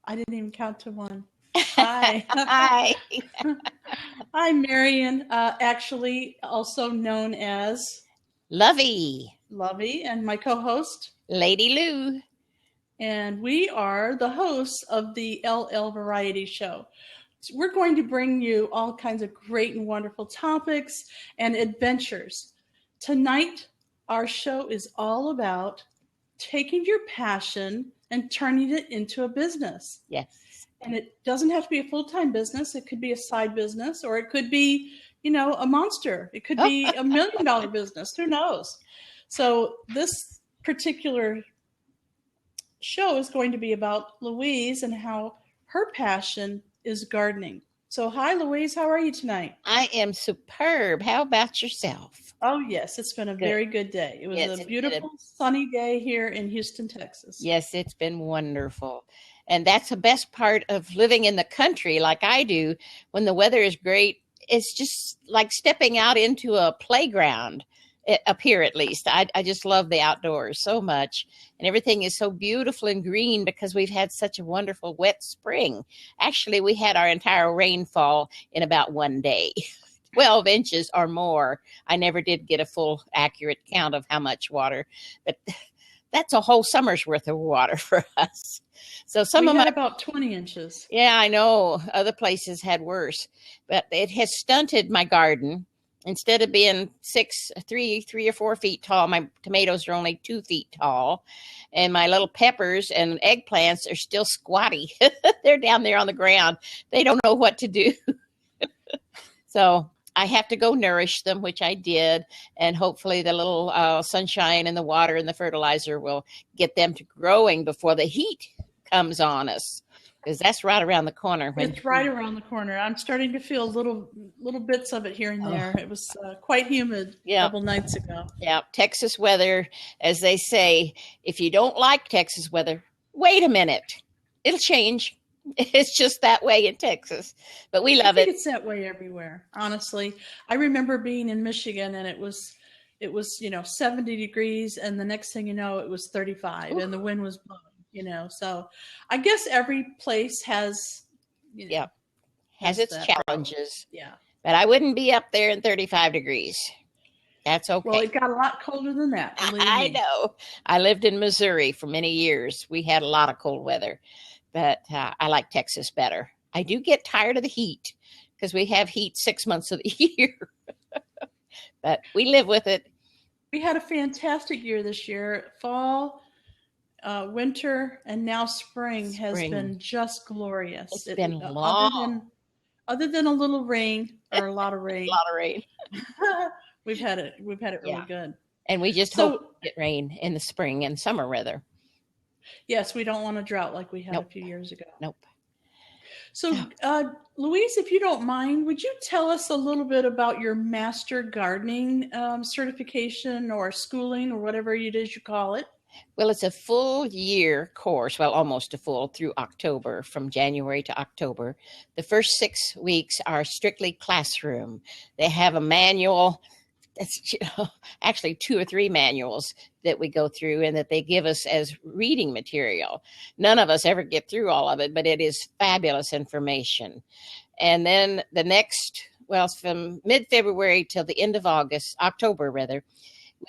I didn't even count to one. Hi. Hi, I'm Marion, actually also known as Lovey, Lovey, and my co host. Lady Lou. And we are the hosts of the LL Variety Show. So we're going to bring you all kinds of great and wonderful topics and adventures. Tonight, our show is all about taking your passion and turning it into a business. Yes. And it doesn't have to be a full-time business. It could be a side business, or it could be, a monster. It could be $1 million business. Who knows? So this particular show is going to be about Louise and how her passion is gardening. So hi, Louise. How are you tonight? I am superb. How about yourself? Oh, yes. It's been a very good day. It was Yes, a beautiful sunny day here in Houston, Texas. Yes, it's been wonderful. And that's the best part of living in the country like I do. When the weather is great, it's just like stepping out into a playground, up here at least. I just love the outdoors so much. And everything is so beautiful and green because we've had such a wonderful wet spring. Actually, we had our entire rainfall in about one day. 12 inches or more. I never did get a full accurate count of how much water, but that's a whole summer's worth of water for us. So we had about 20 inches. Yeah, I know other places had worse, but it has stunted my garden. Instead of being 3 or 4 feet tall, my tomatoes are only 2 feet tall, and my little peppers and eggplants are still squatty. They're down there on the ground. They don't know what to do. So I have to go nourish them, which I did, and hopefully the little sunshine and the water and the fertilizer will get them to growing before the heat comes on us, because that's right around the corner. It's right around the corner. I'm starting to feel little bits of it here and there. It was quite humid a couple nights ago. Yeah, Texas weather, as they say, if you don't like Texas weather, wait a minute. It'll change. It's just that way in Texas, but we love it. It's that way everywhere. Honestly, I remember being in Michigan and it was 70 degrees, and the next thing you know, it was 35. Ooh. And the wind was blowing. So I guess every place has its challenges. Yeah, but I wouldn't be up there in 35 degrees. That's okay. Well, it got a lot colder than that. I know. I lived in Missouri for many years. We had a lot of cold weather. But I like Texas better. I do get tired of the heat because we have heat 6 months of the year. But we live with it. We had a fantastic year this year. Fall, winter, and now spring has been just glorious. It's been long. Other than a little rain, or a lot of rain. A lot of rain. We've had it really good. And we just hope to get rain in the spring and summer weather. Yes, we don't want a drought like we had a few years ago. Nope. So, Louise, if you don't mind, would you tell us a little bit about your master gardening certification or schooling or whatever it is you call it? Well, it's a full year course, well, almost a full, through October, from January to October. The first 6 weeks are strictly classroom. They have a manual. That's actually 2 or 3 manuals that we go through and that they give us as reading material. None of us ever get through all of it, but it is fabulous information. And then the next, from mid-February till the end of October,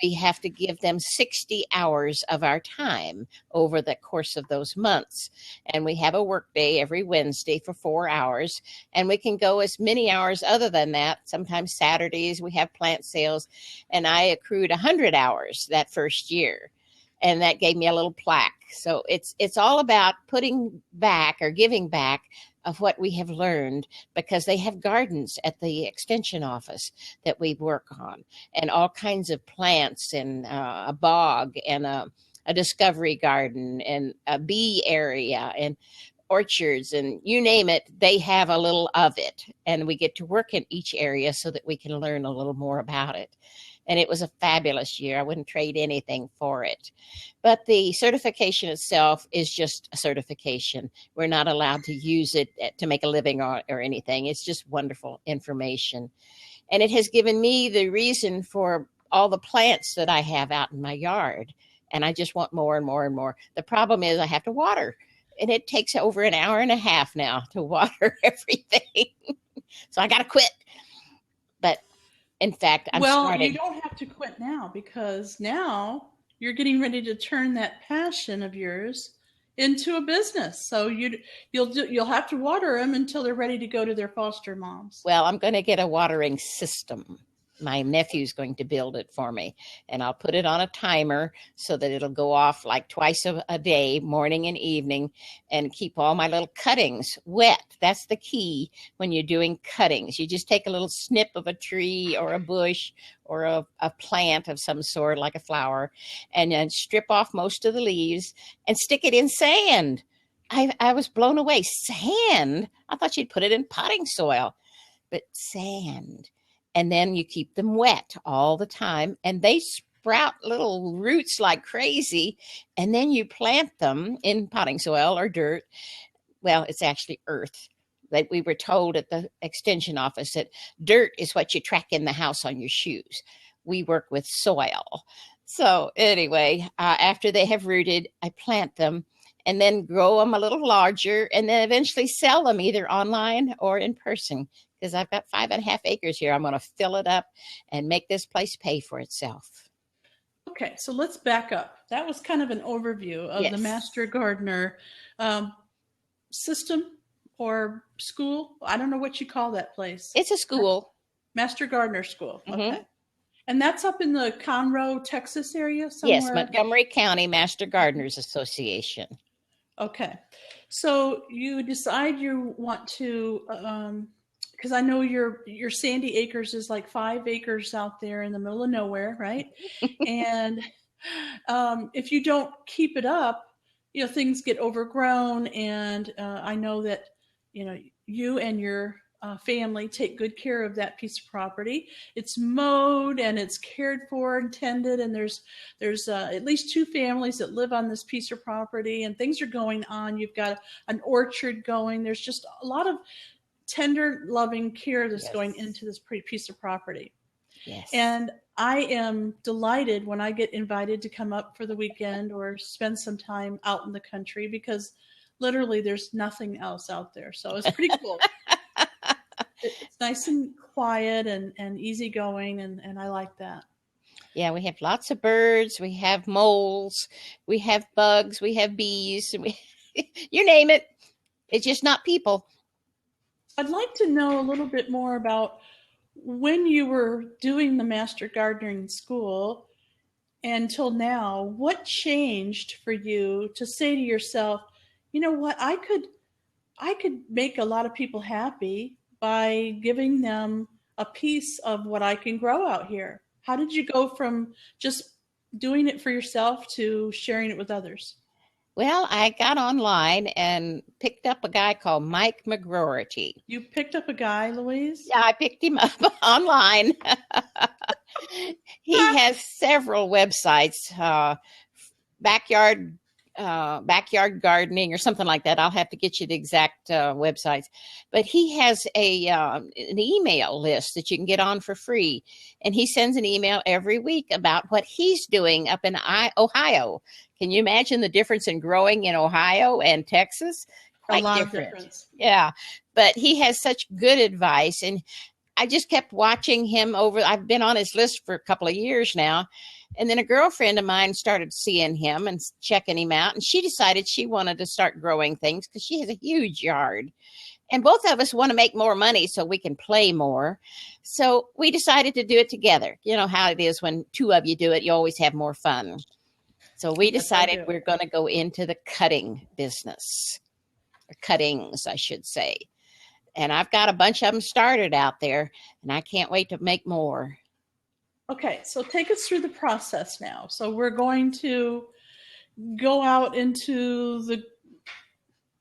we have to give them 60 hours of our time over the course of those months. And we have a work day every Wednesday for 4 hours. And we can go as many hours other than that. Sometimes Saturdays we have plant sales. And I accrued 100 hours that first year. And that gave me a little plaque. So it's all about putting back or giving back of what we have learned, because they have gardens at the extension office that we work on, and all kinds of plants, and a bog, and a discovery garden, and a bee area, and orchards, and you name it, they have a little of it. And we get to work in each area so that we can learn a little more about it. And it was a fabulous year. I wouldn't trade anything for it. But the certification itself is just a certification. We're not allowed to use it to make a living or anything. It's just wonderful information. And it has given me the reason for all the plants that I have out in my yard. And I just want more and more and more. The problem is I have to water. and it takes over an hour and a half now to water everything. So I got to quit. But in fact, I'm starting. You don't have to quit now, because now you're getting ready to turn that passion of yours into a business. So you'll have to water them until they're ready to go to their foster moms. Well, I'm going to get a watering system. My nephew's going to build it for me, and I'll put it on a timer so that it'll go off like twice a day, morning and evening, and keep all my little cuttings wet. That's the key when you're doing cuttings. You just take a little snip of a tree or a bush or a plant of some sort, like a flower, and then strip off most of the leaves and stick it in sand. I was blown away. Sand? I thought you'd put it in potting soil, but sand. And then you keep them wet all the time, and they sprout little roots like crazy. And then you plant them in potting soil or dirt. Well, it's actually earth. That we were told at the extension office that dirt is what you track in the house on your shoes. We work with soil. So anyway, after they have rooted, I plant them and then grow them a little larger, and then eventually sell them either online or in person. Because I've got 5.5 acres here. I'm going to fill it up and make this place pay for itself. Okay, so let's back up. That was kind of an overview of the Master Gardener system or school. I don't know what you call that place. It's a school. Master Gardener School. Okay. Mm-hmm. And that's up in the Conroe, Texas area somewhere? Yes, Montgomery County Master Gardeners Association. Okay. So you decide you want to... because I know your Sandy Acres is like 5 acres out there in the middle of nowhere, right? And if you don't keep it up, things get overgrown. And I know that, you and your family take good care of that piece of property. It's mowed and it's cared for and tended. And there's at least 2 families that live on this piece of property, and things are going on. You've got an orchard going. There's just a lot of tender, loving care that's going into this pretty piece of property. Yes. And I am delighted when I get invited to come up for the weekend or spend some time out in the country, because literally there's nothing else out there. So it's pretty cool. It's nice and quiet and easygoing, and I like that. Yeah, we have lots of birds. We have moles. We have bugs. We have bees. You name it. It's just not people. I'd like to know a little bit more about when you were doing the Master Gardening School until now. What changed for you to say to yourself, you know what, I could make a lot of people happy by giving them a piece of what I can grow out here? How did you go from just doing it for yourself to sharing it with others? Well, I got online and picked up a guy called Mike McGroarty. You picked up a guy, Louise? Yeah, I picked him up online. He has several websites, backyard gardening or something like that. I'll have to get you the exact websites. But he has an email list that you can get on for free. And he sends an email every week about what he's doing up in Ohio. Can you imagine the difference in growing in Ohio and Texas? Quite a lot different. Of difference. Yeah. But he has such good advice. And I just kept watching him I've been on his list for a couple of years now. And then a girlfriend of mine started seeing him and checking him out. And she decided she wanted to start growing things because she has a huge yard. And both of us want to make more money so we can play more. So we decided to do it together. You know how it is when 2 of you do it, you always have more fun. So we decided we're going to go into the cutting business, or cuttings, I should say. And I've got a bunch of them started out there, and I can't wait to make more. Okay, so take us through the process now. So we're going to go out into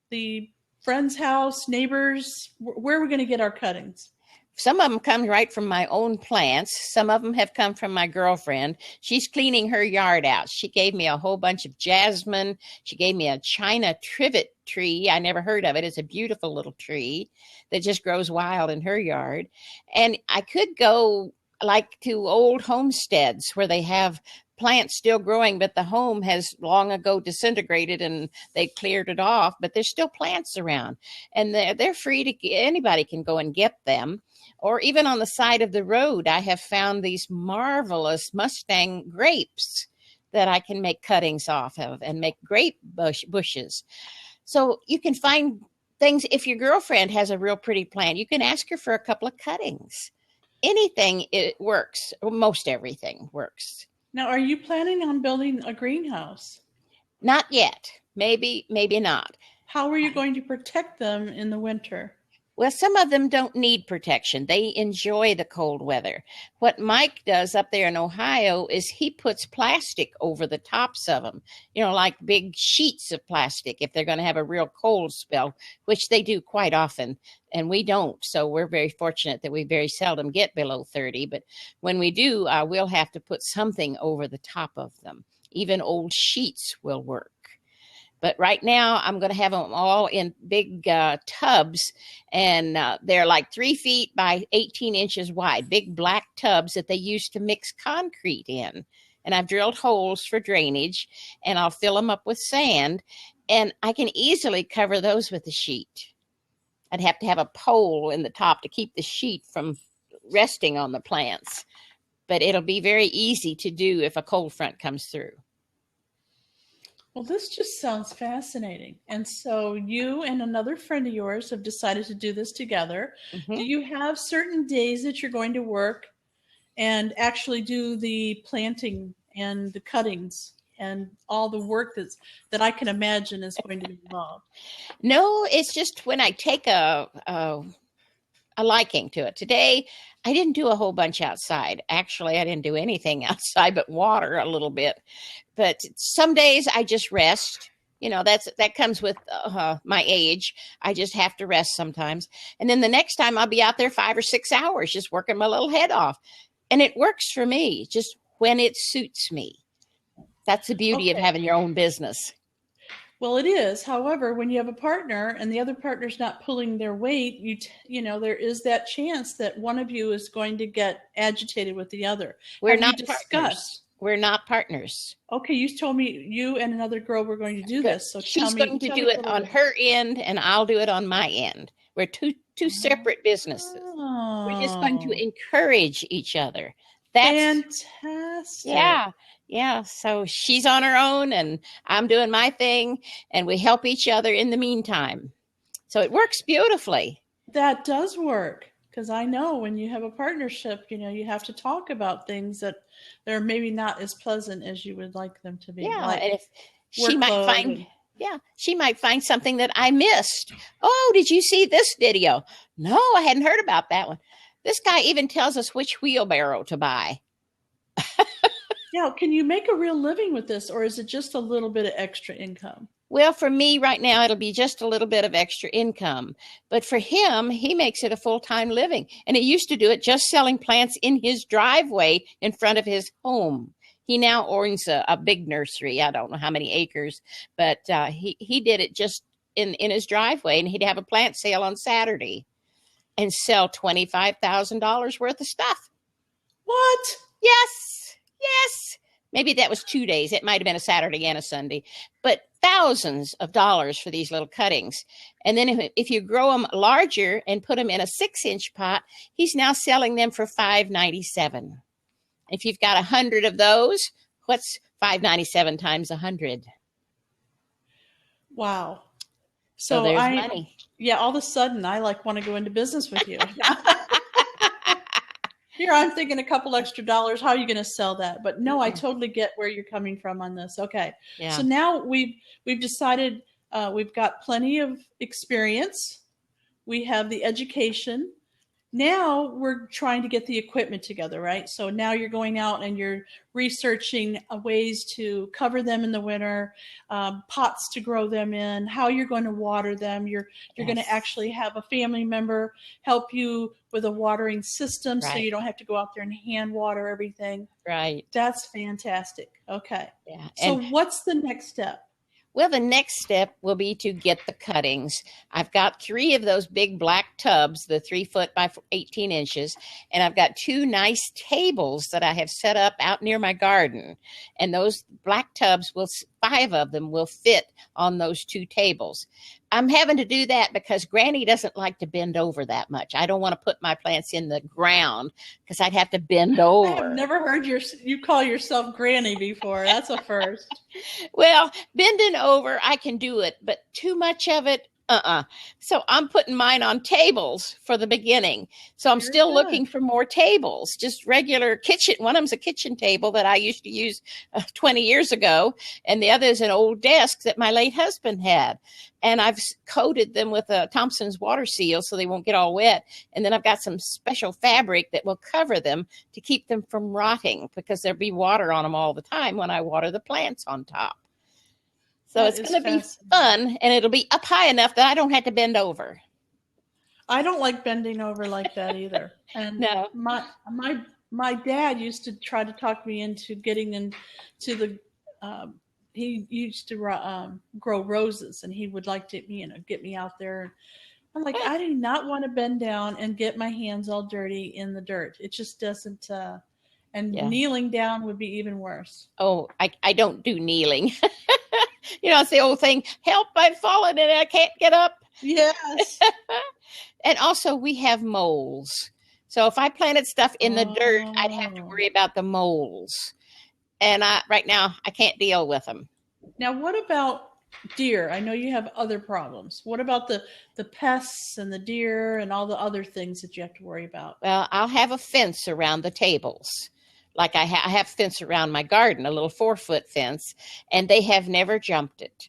the friend's house, neighbors. Where are we going to get our cuttings? Some of them come right from my own plants. Some of them have come from my girlfriend. She's cleaning her yard out. She gave me a whole bunch of jasmine. She gave me a China trivet tree. I never heard of it. It's a beautiful little tree that just grows wild in her yard. And I could go like to old homesteads where they have plants still growing, but the home has long ago disintegrated and they cleared it off, but there's still plants around, and they're free to, anybody can go and get them. Or even on the side of the road, I have found these marvelous Mustang grapes that I can make cuttings off of and make grape bushes. So you can find things. If your girlfriend has a real pretty plant, you can ask her for a couple of cuttings. Anything, it works. Most everything works. Now, are you planning on building a greenhouse? Not yet. Maybe not. How are you going to protect them in the winter? Well, some of them don't need protection. They enjoy the cold weather. What Mike does up there in Ohio is he puts plastic over the tops of them, like big sheets of plastic if they're going to have a real cold spell, which they do quite often, and we don't. So we're very fortunate that we very seldom get below 30. But when we do, we'll have to put something over the top of them. Even old sheets will work. But right now, I'm going to have them all in big tubs, and they're like 3 feet by 18 inches wide, big black tubs that they use to mix concrete in. And I've drilled holes for drainage, and I'll fill them up with sand, and I can easily cover those with a sheet. I'd have to have a pole in the top to keep the sheet from resting on the plants, but it'll be very easy to do if a cold front comes through. Well, this just sounds fascinating. And so you and another friend of yours have decided to do this together. Mm-hmm. Do you have certain days that you're going to work and actually do the planting and the cuttings and all the work that I can imagine is going to be involved? No, it's just when I take a liking to it. Today, I didn't do a whole bunch outside. Actually, I didn't do anything outside but water a little bit. But some days I just rest. That comes with my age. I just have to rest sometimes. And then the next time I'll be out there 5 or 6 hours just working my little head off. And it works for me just when it suits me. That's the beauty of having your own business. Well, it is. However, when you have a partner and the other partner's not pulling their weight, there is that chance that one of you is going to get agitated with the other. We're not partners. We're not partners. Okay, you told me you and another girl were going to do this. So she's going to do it on her end, and I'll do it on my end. We're two separate businesses. Oh. We're just going to encourage each other. That's fantastic. Yeah. So she's on her own and I'm doing my thing, and we help each other in the meantime. So it works beautifully. That does work, because I know when you have a partnership, you have to talk about things that they're maybe not as pleasant as you would like them to be. Yeah, like, and if she might find something that I missed. Oh, did you see this video? No, I hadn't heard about that one. This guy even tells us which wheelbarrow to buy. Now, can you make a real living with this, or is it just a little bit of extra income? Well, for me right now, it'll be just a little bit of extra income. But for him, he makes it a full-time living. And he used to do it just selling plants in his driveway in front of his home. He now owns a big nursery. I don't know how many acres, but he did it just in his driveway, and he'd have a plant sale on Saturday and sell $25,000 worth of stuff. What? Yes. Maybe that was 2 days. It might have been a Saturday and a Sunday, but thousands of dollars for these little cuttings. And then if you grow them larger and put them in a 6-inch pot, he's now selling them for $5.97. If you've got 100 of those, what's $5.97 times 100? Wow. So there's money. Yeah, all of a sudden I want to go into business with you. Here I'm thinking a couple extra dollars. How are you going to sell that? But no, I totally get where you're coming from on this. Okay. Yeah. So now we've decided we've got plenty of experience. We have the education. Now we're trying to get the equipment together, right? So now you're going out and you're researching ways to cover them in the winter, pots to grow them in, how you're going to water them. You're going to actually have a family member help you with a watering system, so you don't have to go out there and hand water everything. Right. That's fantastic. Okay. Yeah. So what's the next step? Well, the next step will be to get the cuttings. I've got 3 of those big black tubs, the 3 foot by 18 inches, and I've got 2 nice tables that I have set up out near my garden. And those black tubs will, 5 of them will fit on those 2 tables. I'm having to do that because Granny doesn't like to bend over that much. I don't want to put my plants in the ground because I'd have to bend over. I have never heard you call yourself Granny before. That's a first. Well, bending over, I can do it, but too much of it, So I'm putting mine on tables for the beginning. So I'm Very still good. looking for more tables, just regular kitchen. One of them's a kitchen table that I used to use 20 years ago, and the other is an old desk that my late husband had. And I've coated them with a Thompson's water seal so they won't get all wet. And then I've got some special fabric that will cover them to keep them from rotting because there'll be water on them all the time when I water the plants on top. So That it's is going to be fascinating. fun, and it'll be up high enough that I don't have to bend over. I don't like bending over like that either. And No. my dad used to try to talk me into getting into the. He used to grow roses, and he would like to get me out there. I'm like, I do not want to bend down and get my hands all dirty in the dirt. It just doesn't. And Yeah. kneeling down would be even worse. Oh, I don't do kneeling. It's the old thing, help, I've fallen and I can't get up. Yes. And also we have moles. So if I planted stuff in the dirt, I'd have to worry about the moles. And right now I can't deal with them. Now, what about deer? I know you have other problems. What about the pests and the deer and all the other things that you have to worry about? Well, I'll have a fence around the tables. Like I have a fence around my garden, a little 4-foot fence, and they have never jumped it.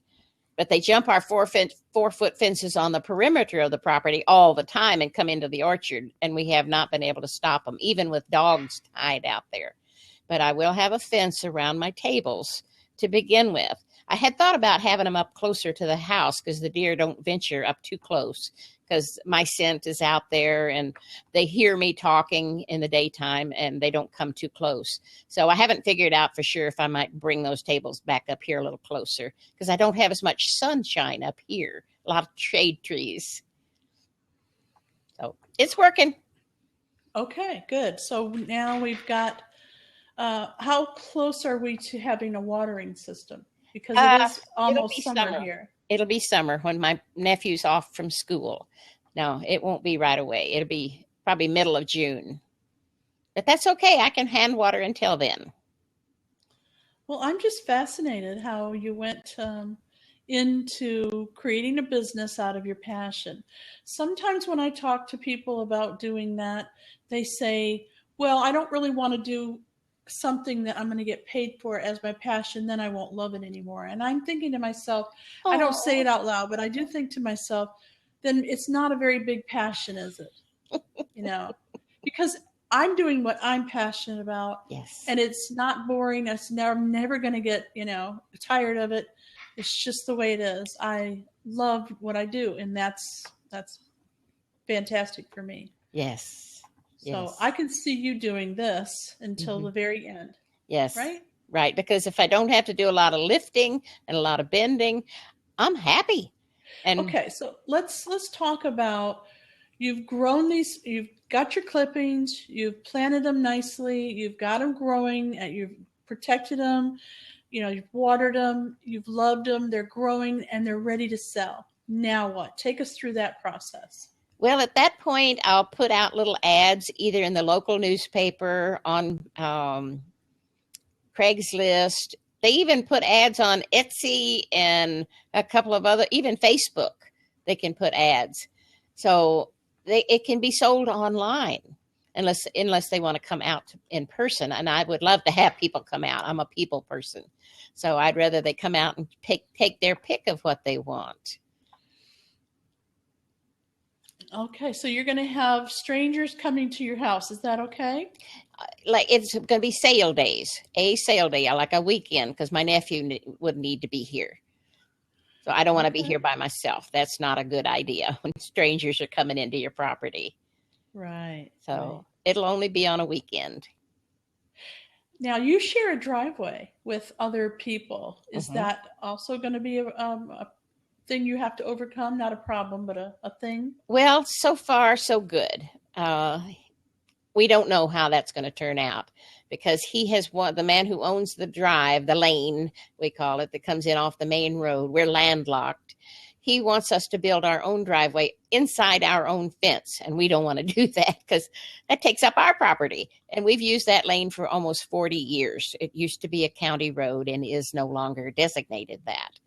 But they jump our 4-foot fences on the perimeter of the property all the time and come into the orchard, and we have not been able to stop them, even with dogs tied out there. But I will have a fence around my tables to begin with. I had thought about having them up closer to the house because the deer don't venture up too close because my scent is out there and they hear me talking in the daytime and they don't come too close. So I haven't figured out for sure if I might bring those tables back up here a little closer because I don't have as much sunshine up here, a lot of shade trees. So it's working. Okay, good. So now we've got, how close are we to having a watering system? Because it is almost summer here. It'll be summer when my nephew's off from school. No, it won't be right away. It'll be probably middle of June. But that's okay. I can hand water until then. Well, I'm just fascinated how you went into creating a business out of your passion. Sometimes when I talk to people about doing that, they say, well, I don't really want to do something that I'm going to get paid for as my passion, then I won't love it anymore. And I'm thinking to myself, I don't say it out loud, but I do think to myself, then it's not a very big passion, is it? Because I'm doing what I'm passionate about. Yes. And it's not boring. I'm never going to get, tired of it. It's just the way it is. I love what I do. And that's fantastic for me. Yes. So yes. I can see you doing this until the very end. Yes. Right? Right. Because if I don't have to do a lot of lifting and a lot of bending, I'm happy. And okay, so let's talk about, you've grown these, you've got your clippings, you've planted them nicely, you've got them growing, you've protected them, you've watered them, you've loved them, they're growing, and they're ready to sell. Now what? Take us through that process. Well, at that point, I'll put out little ads either in the local newspaper, on Craigslist. They even put ads on Etsy and a couple of other, even Facebook. They can put ads. So it can be sold online unless they want to come out in person. And I would love to have people come out. I'm a people person. So I'd rather they come out and take their pick of what they want. Okay, so you're going to have strangers coming to your house. Is that okay? Like it's going to be sale days, a sale day, like a weekend, because my nephew would need to be here. So I don't want to be here by myself. That's not a good idea when strangers are coming into your property. Right. So it'll only be on a weekend. Now you share a driveway with other people. Is Mhm. that also going to be a thing you have to overcome? Not a problem, but a thing? Well, so far, so good. We don't know how that's going to turn out because the man who owns the drive, the lane, we call it, that comes in off the main road. We're landlocked. He wants us to build our own driveway inside our own fence, and we don't want to do that because that takes up our property. And we've used that lane for almost 40 years. It used to be a county road and is no longer designated that.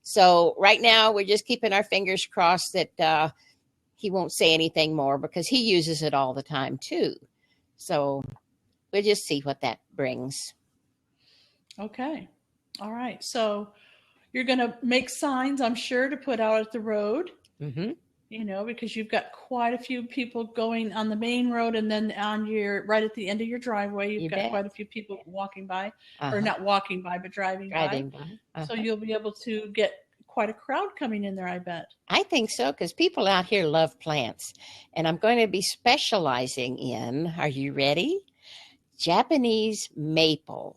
So right now, we're just keeping our fingers crossed that he won't say anything more because he uses it all the time too. So we'll just see what that brings. Okay. All right. So you're going to make signs, I'm sure, to put out at the road, Mm-hmm. because you've got quite a few people going on the main road, and then right at the end of your driveway, you've You got bet. quite a few people walking by, or Uh-huh. not walking by, but driving by. Driving by. So Uh-huh. you'll be able to get quite a crowd coming in there, I bet. I think so because people out here love plants. And I'm going to be specializing in, are you ready? Japanese maple.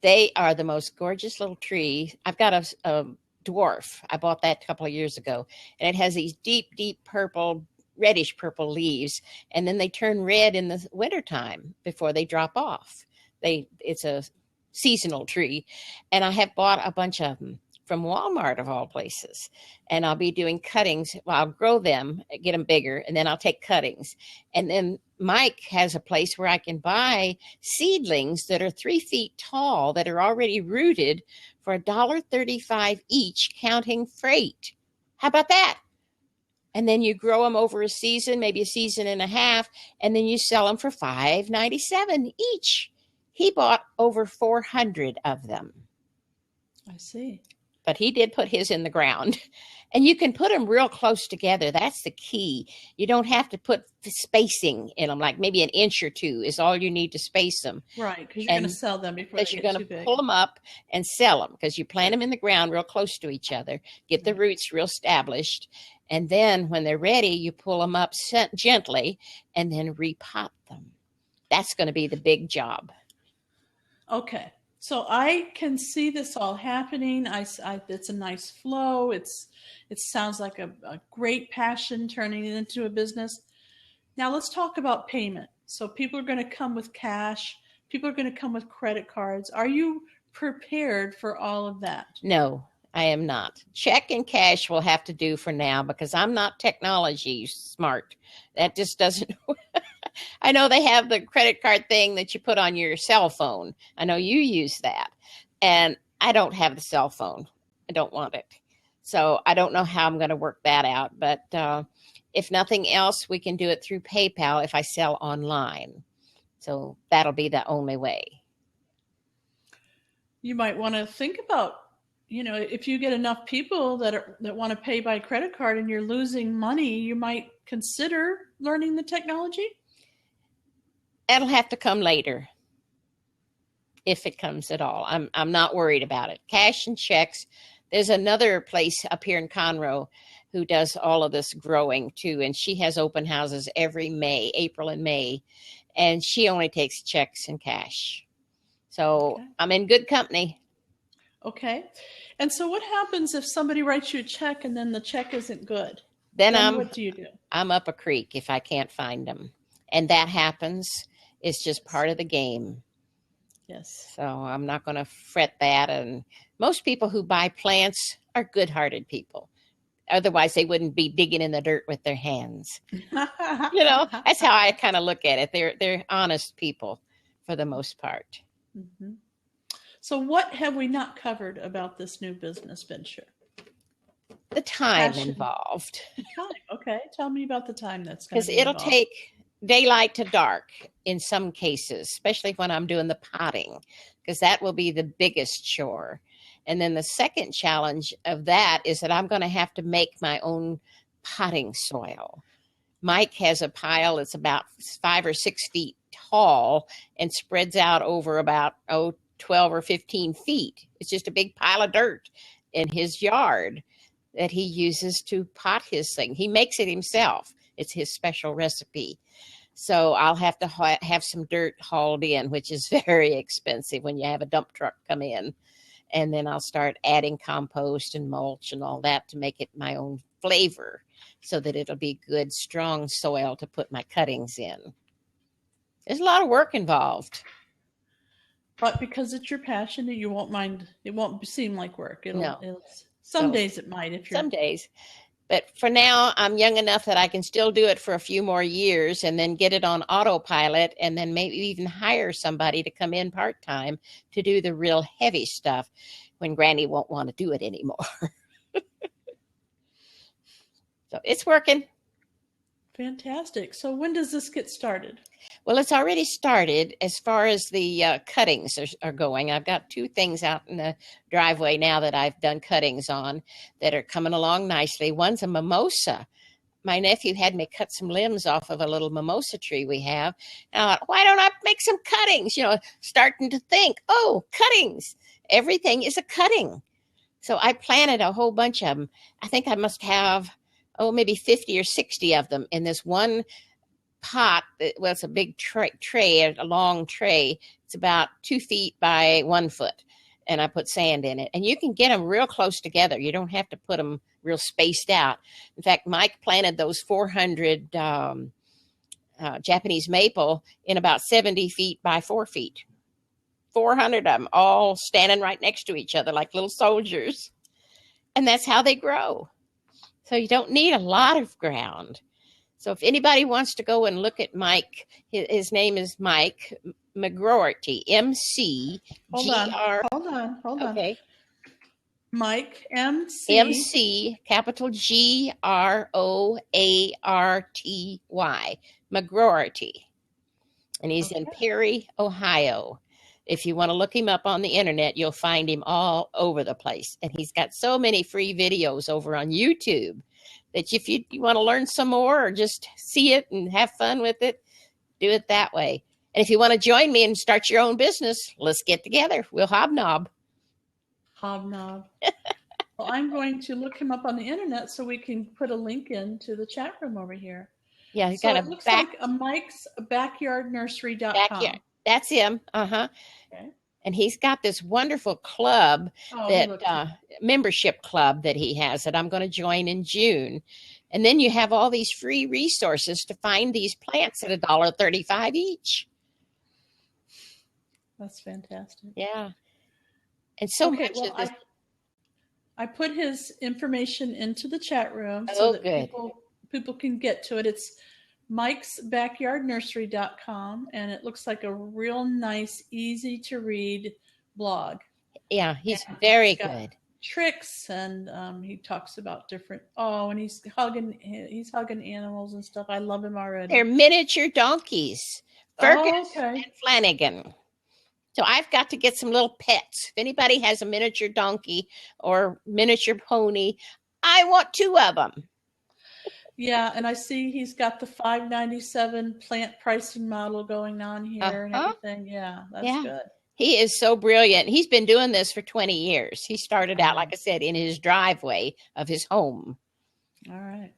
They are the most gorgeous little tree. I've got a dwarf. I bought that a couple of years ago. And it has these deep, deep purple, reddish purple leaves. And then they turn red in the wintertime before they drop off. It's a seasonal tree. And I have bought a bunch of them from Walmart of all places. And I'll be doing cuttings. Well, I'll grow them, get them bigger, and then I'll take cuttings. And then Mike has a place where I can buy seedlings that are 3 feet tall that are already rooted for $1.35 each, counting freight. How about that? And then you grow them over a season, maybe a season and a half, and then you sell them for $5.97 each. He bought over 400 of them. I see. But he did put his in the ground. And you can put them real close together. That's the key. You don't have to put spacing in them, like maybe an inch or two is all you need to space them. Right, because you're going to sell them before they Because you're get going too to big. pull them up and sell them because you plant them in the ground real close to each other, get the roots real established. And then when they're ready, you pull them up gently and then repot them. That's going to be the big job. Okay. So I can see this all happening. It's a nice flow. It sounds like a great passion turning it into a business. Now let's talk about payment. So people are going to come with cash. People are going to come with credit cards. Are you prepared for all of that? No, I am not. Check and cash will have to do for now because I'm not technology smart. That just doesn't I know they have the credit card thing that you put on your cell phone. I know you use that. And I don't have the cell phone. I don't want it. So I don't know how I'm going to work that out. But if nothing else, we can do it through PayPal if I sell online. So that'll be the only way. You might want to think about, if you get enough people that want to pay by credit card and you're losing money, you might consider learning the technology. That'll have to come later, if it comes at all. I'm not worried about it. Cash and checks. There's another place up here in Conroe who does all of this growing too, and she has open houses every April and May, and she only takes checks and cash. So Okay. I'm in good company. Okay. And so what happens if somebody writes you a check and then the check isn't good? Then what do you do? I'm up a creek if I can't find them, and that happens. It's just part of the game. Yes. So I'm not going to fret that. And most people who buy plants are good-hearted people. Otherwise, they wouldn't be digging in the dirt with their hands. That's how I kind of look at it. They're honest people for the most part. Mm-hmm. So what have we not covered about this new business venture? The time Passion. Involved. Time. Okay. Tell me about the time that's going to be Because it'll involved. take daylight to dark in some cases, especially when I'm doing the potting, because that will be the biggest chore. And then the second challenge of that is that I'm going to have to make my own potting soil. Mike has a pile that's about 5 or 6 feet tall and spreads out over about 12 or 15 feet. It's just a big pile of dirt in his yard that he uses to pot his thing. He makes it himself. It's his special recipe. So I'll have to have some dirt hauled in, which is very expensive when you have a dump truck come in. And then I'll start adding compost and mulch and all that to make it my own flavor so that it'll be good, strong soil to put my cuttings in. There's a lot of work involved. But because it's your passion, you won't mind. It won't seem like work. Some days it might if you're. Some days. But for now, I'm young enough that I can still do it for a few more years and then get it on autopilot and then maybe even hire somebody to come in part-time to do the real heavy stuff when Granny won't want to do it anymore. So it's working. Fantastic. So when does this get started? Well, it's already started as far as the cuttings are going. I've got 2 things out in the driveway now that I've done cuttings on that are coming along nicely. One's a mimosa. My nephew had me cut some limbs off of a little mimosa tree we have. And I thought, why don't I make some cuttings? Starting to think, cuttings. Everything is a cutting. So I planted a whole bunch of them. I think I must have, maybe 50 or 60 of them in this one pot. It's a big tray, a long tray. It's about 2 feet by 1 foot. And I put sand in it. And you can get them real close together. You don't have to put them real spaced out. In fact, Mike planted those 400 Japanese maple in about 70 feet by 4 feet. 400 of them all standing right next to each other like little soldiers. And that's how they grow. So you don't need a lot of ground. So if anybody wants to go and look at Mike, his name is Mike McGroarty, M-C-G-R. Hold on. Okay. Mike, M-C. M-C, capital G-R-O-A-R-T-Y, McGroarty. And he's in Perry, Ohio. If you want to look him up on the internet, you'll find him all over the place. And he's got so many free videos over on YouTube that if you want to learn some more or just see it and have fun with it, do it that way. And if you want to join me and start your own business, let's get together. We'll hobnob. Well, I'm going to look him up on the internet so we can put a link into the chat room over here. Yeah, he's so got it looks like a Mike's backyardnursery.com. Backyard. That's him. Okay. And he's got this wonderful club, membership club that he has that I'm going to join in June. And then you have all these free resources to find these plants at $1.35 each. That's fantastic. Yeah. And so much of this. I put his information into the chat room so that people can get to it. It's mikesbackyardnursery.com, and it looks like a real nice, easy to read blog. Yeah, he's very good. Tricks, and he talks about and he's hugging animals and stuff. I love him already. They're miniature donkeys, Fergus and Flanagan. So I've got to get some little pets. If anybody has a miniature donkey or miniature pony, I want 2 of them. Yeah, and I see he's got the $5.97 plant pricing model going on here and everything. Yeah, that's good. He is so brilliant. He's been doing this for 20 years. He started out, like I said, in his driveway of his home. All right.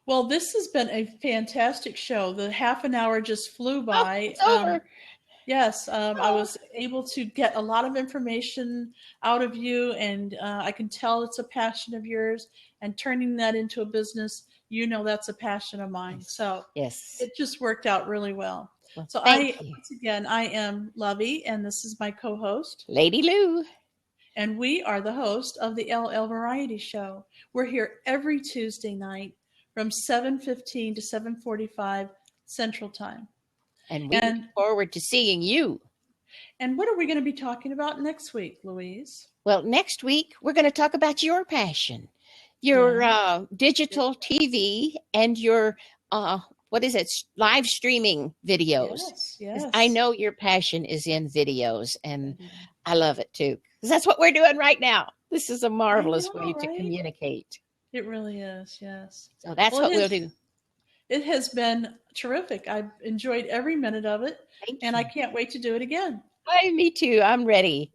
Well, this has been a fantastic show. The half an hour just flew by. It's over. Yes, I was able to get a lot of information out of you, and I can tell it's a passion of yours, and turning that into a business, that's a passion of mine. So it just worked out really well. So once again, I am Lovey, and this is my co-host, Lady Lou. And we are the host of the LL Variety Show. We're here every Tuesday night from 7:15 to 7:45 Central Time. And we look forward to seeing you. And what are we going to be talking about next week, Louise? Well, next week, we're going to talk about your passion, your digital TV and your, live streaming videos. Yes. I know your passion is in videos, and I love it too. Because that's what we're doing right now. This is a marvelous way to communicate. It really is, yes. So that's what we'll do. It has been terrific. I've enjoyed every minute of it, and I can't wait to do it again. Me too. I'm ready.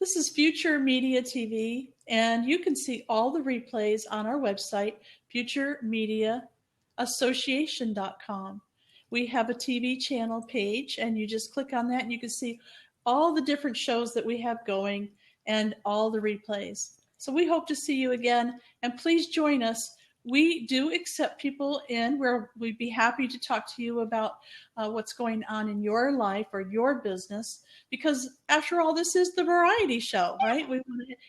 This is Future Media TV, and you can see all the replays on our website, futuremediaassociation.com. we have a TV channel page, and you just click on that and you can see all the different shows that we have going and all the replays. So we hope to see you again, and please join us. We do accept people in where we'd be happy to talk to you about what's going on in your life or your business, because after all, this is the variety show, right?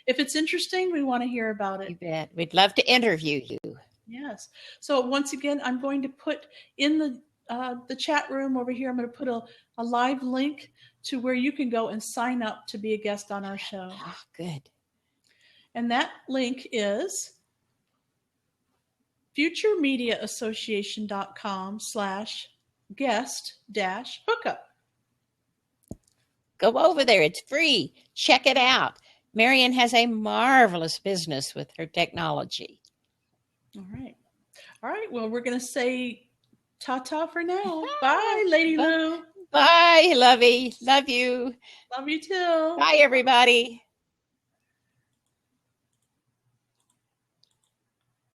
If it's interesting, we want to hear about it. You bet. We'd love to interview you. Yes. So once again, I'm going to put in the chat room over here, I'm going to put a live link to where you can go and sign up to be a guest on our show. Oh, good. And that link is futuremediaassociation.com/guest-hookup. Go over there. It's free. Check it out. Marion has a marvelous business with her technology. All right. All right. Well, we're going to say ta-ta for now. Bye, Lady Lou. Bye, Lovey. Love you. Love you too. Bye, everybody.